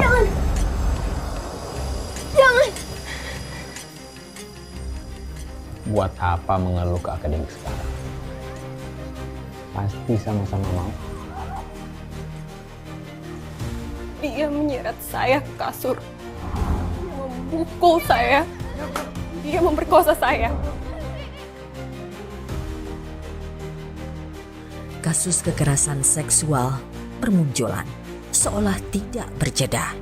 Jangan. Jangan. Buat apa mengeluh ke akademik sekarang? Pasti sama-sama mau. Dia menyeret saya ke kasur. Memukul saya. Dia memperkosa saya. Kasus kekerasan seksual bermunculan seolah tidak berjeda,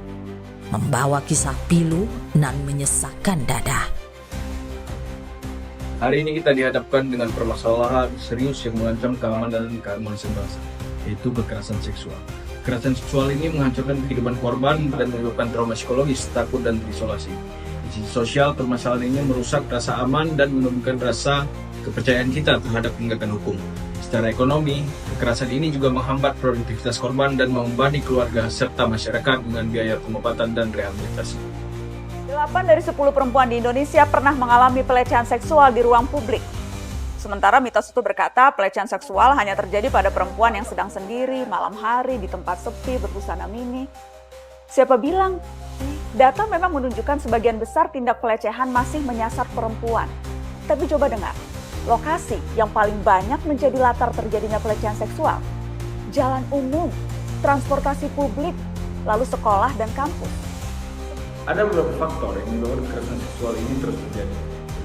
membawa kisah pilu nan menyesakkan dada. Hari ini kita dihadapkan dengan permasalahan serius yang mengancam keamanan dan keharmonisan bangsa, yaitu kekerasan seksual. Kekerasan seksual ini menghancurkan kehidupan korban dan menyebabkan trauma psikologis, takut, dan terisolasi. Di sisi sosial, permasalahan ini merusak rasa aman dan menurunkan rasa kepercayaan kita terhadap penegakan hukum. Secara ekonomi, kekerasan ini juga menghambat produktivitas korban dan membebani keluarga serta masyarakat dengan biaya pengobatan dan rehabilitasi. 8 dari 10 perempuan di Indonesia pernah mengalami pelecehan seksual di ruang publik. Sementara mitos itu berkata pelecehan seksual hanya terjadi pada perempuan yang sedang sendiri, malam hari, di tempat sepi, berbusana mini. Siapa bilang? Data memang menunjukkan sebagian besar tindak pelecehan masih menyasar perempuan. Tapi coba dengar, lokasi yang paling banyak menjadi latar terjadinya pelecehan seksual. Jalan umum, transportasi publik, lalu sekolah dan kampus. Ada beberapa faktor yang mendorong kekerasan seksual ini terus terjadi.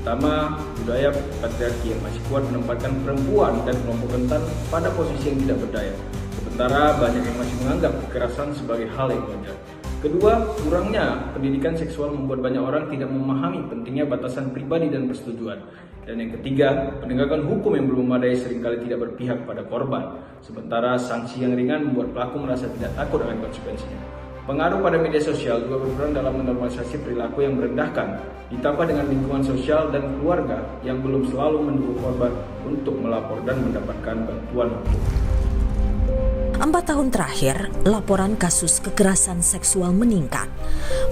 Pertama, budaya patriarki yang masih kuat menempatkan perempuan dan kelompok rentan pada posisi yang tidak berdaya. Sementara banyak yang masih menganggap kekerasan sebagai hal yang wajar. Kedua, kurangnya pendidikan seksual membuat banyak orang tidak memahami pentingnya batasan pribadi dan persetujuan. Dan yang ketiga, penegakan hukum yang belum memadai seringkali tidak berpihak pada korban. Sementara sanksi yang ringan membuat pelaku merasa tidak takut akan konsekuensinya. Pengaruh pada media sosial juga berperan dalam menormalisasi perilaku yang merendahkan, ditambah dengan lingkungan sosial dan keluarga yang belum selalu mendukung korban untuk melapor dan mendapatkan bantuan hukum. 4 tahun terakhir, laporan kasus kekerasan seksual meningkat.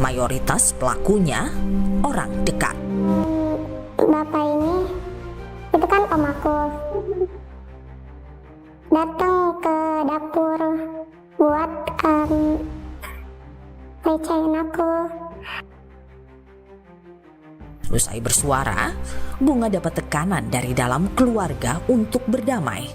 Mayoritas pelakunya orang dekat. Bapak ini, itu kan om aku, datang ke dapur buat lecehin aku. Usai bersuara, Bunga dapat tekanan dari dalam keluarga untuk berdamai.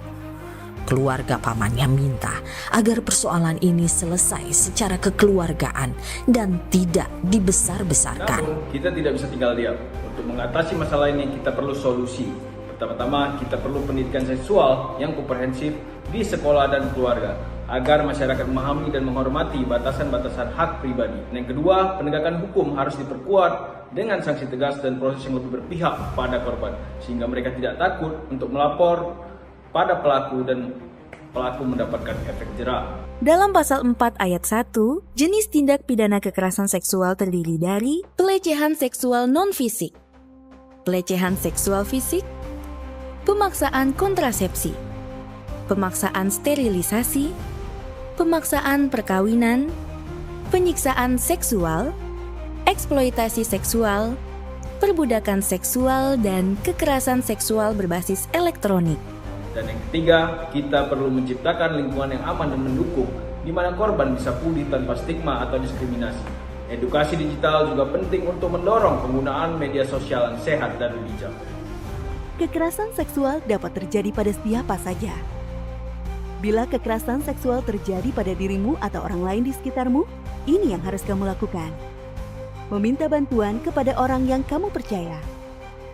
Keluarga pamannya minta agar persoalan ini selesai secara kekeluargaan dan tidak dibesar-besarkan. Namun, kita tidak bisa tinggal diam. Untuk mengatasi masalah ini, kita perlu solusi. Pertama-tama, kita perlu pendidikan seksual yang komprehensif di sekolah dan keluarga, agar masyarakat memahami dan menghormati batasan-batasan hak pribadi. Dan yang kedua, penegakan hukum harus diperkuat dengan sanksi tegas dan proses yang lebih berpihak pada korban, sehingga mereka tidak takut untuk melapor pada pelaku dan pelaku mendapatkan efek jera. Dalam pasal 4 ayat 1, jenis tindak pidana kekerasan seksual terdiri dari pelecehan seksual non-fisik, pelecehan seksual fisik, pemaksaan kontrasepsi, pemaksaan sterilisasi, pemaksaan perkawinan, penyiksaan seksual, eksploitasi seksual, perbudakan seksual, dan kekerasan seksual berbasis elektronik. Dan yang ketiga, kita perlu menciptakan lingkungan yang aman dan mendukung, di mana korban bisa pulih tanpa stigma atau diskriminasi. Edukasi digital juga penting untuk mendorong penggunaan media sosial yang sehat dan bijak. Kekerasan seksual dapat terjadi pada siapa saja. Bila kekerasan seksual terjadi pada dirimu atau orang lain di sekitarmu, ini yang harus kamu lakukan. Meminta bantuan kepada orang yang kamu percaya.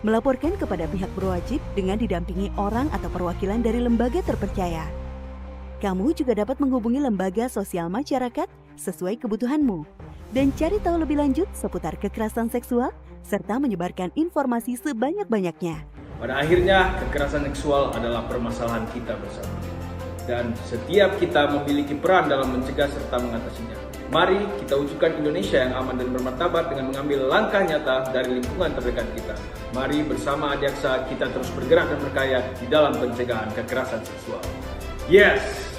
Melaporkan kepada pihak berwajib dengan didampingi orang atau perwakilan dari lembaga terpercaya. Kamu juga dapat menghubungi lembaga sosial masyarakat sesuai kebutuhanmu dan cari tahu lebih lanjut seputar kekerasan seksual serta menyebarkan informasi sebanyak-banyaknya. Pada akhirnya, kekerasan seksual adalah permasalahan kita bersama. Dan setiap kita memiliki peran dalam mencegah serta mengatasinya. Mari kita wujudkan Indonesia yang aman dan bermartabat dengan mengambil langkah nyata dari lingkungan terdekat kita. Mari bersama Adiaksa kita terus bergerak dan berkarya di dalam pencegahan kekerasan seksual. Yes!